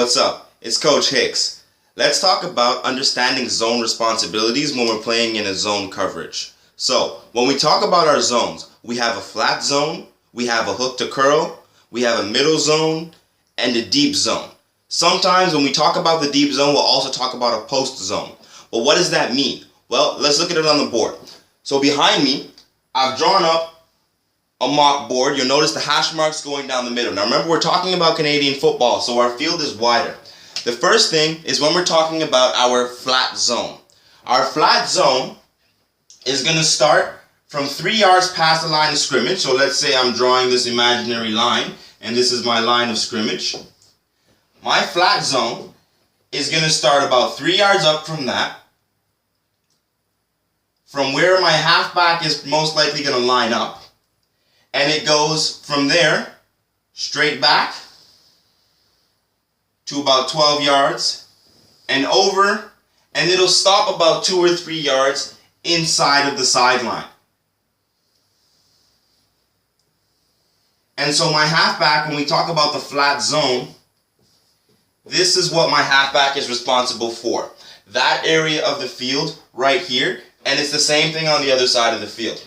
what's up? It's Coach Hicks. Let's talk about understanding zone responsibilities when we're playing in a zone coverage. So, when we talk about our zones, we have a flat zone, we have a hook to curl, we have a middle zone, and a deep zone. Sometimes when we talk about the deep zone, we'll also talk about a post zone. But what does that mean? Well, let's look at it on the board. So behind me, I've drawn up a mock board. You'll notice the hash marks going down the middle. Now remember, we're talking about Canadian football, so our field is wider. The first thing is when we're talking about our flat zone. Our flat zone is going to start from 3 yards past the line of scrimmage. So let's say I'm drawing this imaginary line, and this is my line of scrimmage. My flat zone is going to start about 3 yards up from that, from where my halfback is most likely going to line up. And it goes from there straight back to about 12 yards and over, and it'll stop about 2 or 3 yards inside of the sideline. And so my halfback, when we talk about the flat zone, this is what my halfback is responsible for. That area of the field right here, and it's the same thing on the other side of the field.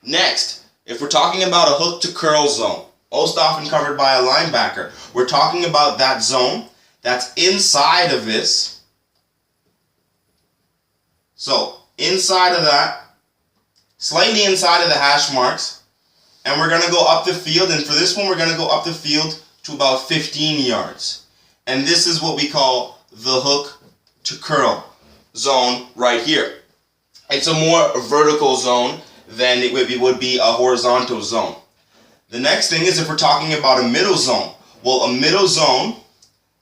Next, if we're talking about a hook to curl zone, most often covered by a linebacker, we're talking about that zone that's inside of this. So, inside of that, slightly inside of the hash marks, and we're going to go up the field, and for this one we're going to go up the field to about 15 yards. And this is what we call the hook to curl zone right here. It's a more vertical zone than it would be a horizontal zone. The next thing is if we're talking about a middle zone. Well, a middle zone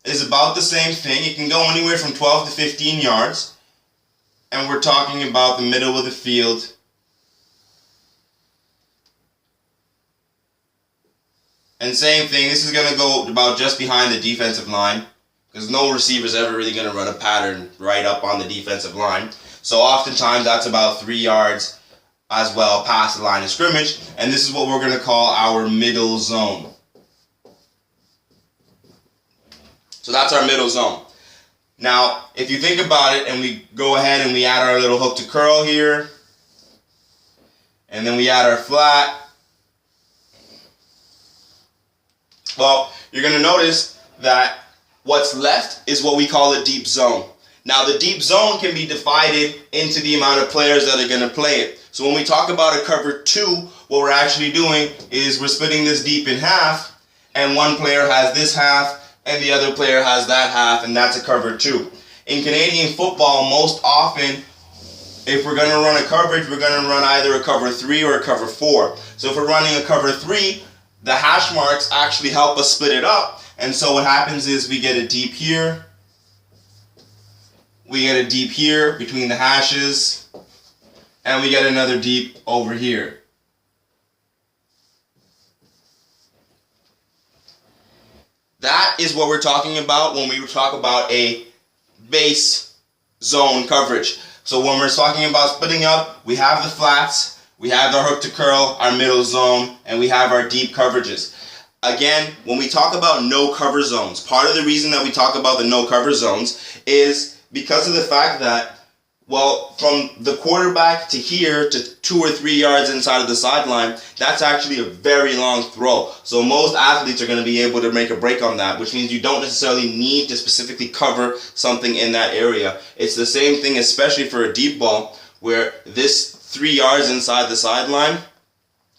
is about the same thing. It can go anywhere from 12 to 15 yards. And we're talking about the middle of the field. And same thing, this is going to go about just behind the defensive line, because no receiver is ever really going to run a pattern right up on the defensive line. So oftentimes that's about 3 yards as well past the line of scrimmage, and this is what we're going to call our middle zone. So that's our middle zone. Now, if you think about it, and we go ahead and we add our little hook to curl here, and then we add our flat, well, you're going to notice that what's left is what we call a deep zone. Now, the deep zone can be divided into the amount of players that are going to play it. So when we talk about a cover 2, what we're actually doing is we're splitting this deep in half, and one player has this half, and the other player has that half, and that's a cover 2. In Canadian football, most often, if we're going to run a coverage, we're going to run either a cover 3 or a cover 4. So if we're running a cover 3, the hash marks actually help us split it up, and so what happens is we get a deep here, we get a deep here between the hashes, and we get another deep over here. That is what we're talking about when we talk about a base zone coverage. So when we're talking about splitting up, we have the flats, we have our hook to curl, our middle zone, and we have our deep coverages. Again, when we talk about no cover zones, part of the reason that we talk about the no cover zones is because of the fact that, well, from the quarterback to here to 2 or 3 yards inside of the sideline, that's actually a very long throw. So most athletes are going to be able to make a break on that, which means you don't necessarily need to specifically cover something in that area. It's the same thing, especially for a deep ball, where this 3 yards inside the sideline,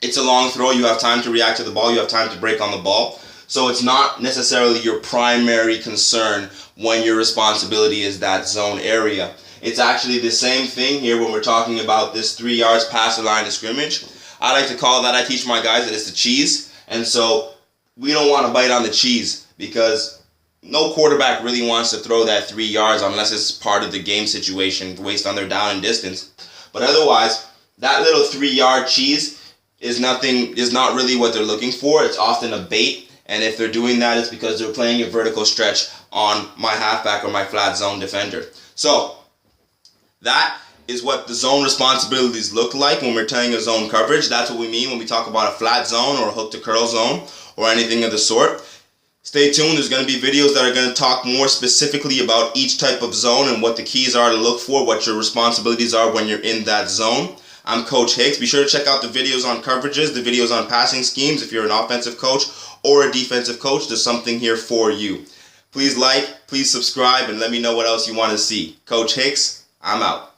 it's a long throw. You have time to react to the ball. You have time to break on the ball. So it's not necessarily your primary concern when your responsibility is that zone area. It's actually the same thing here when we're talking about this 3 yards past the line of scrimmage. I like to call that, I teach my guys that it's the cheese. And so we don't want to bite on the cheese, because no quarterback really wants to throw that 3 yards unless it's part of the game situation based on their down and distance. But otherwise, that little 3 yard cheese is not really what they're looking for. It's often a bait, and if they're doing that, it's because they're playing a vertical stretch on my halfback or my flat zone defender. So that is what the zone responsibilities look like when we're telling a zone coverage. That's what we mean when we talk about a flat zone or a hook to curl zone or anything of the sort. Stay tuned. There's going to be videos that are going to talk more specifically about each type of zone and what the keys are to look for, what your responsibilities are when you're in that zone. I'm Coach Hicks. Be sure to check out the videos on coverages, the videos on passing schemes. If you're an offensive coach or a defensive coach, there's something here for you. Please like, please subscribe, and let me know what else you want to see. Coach Hicks, I'm out.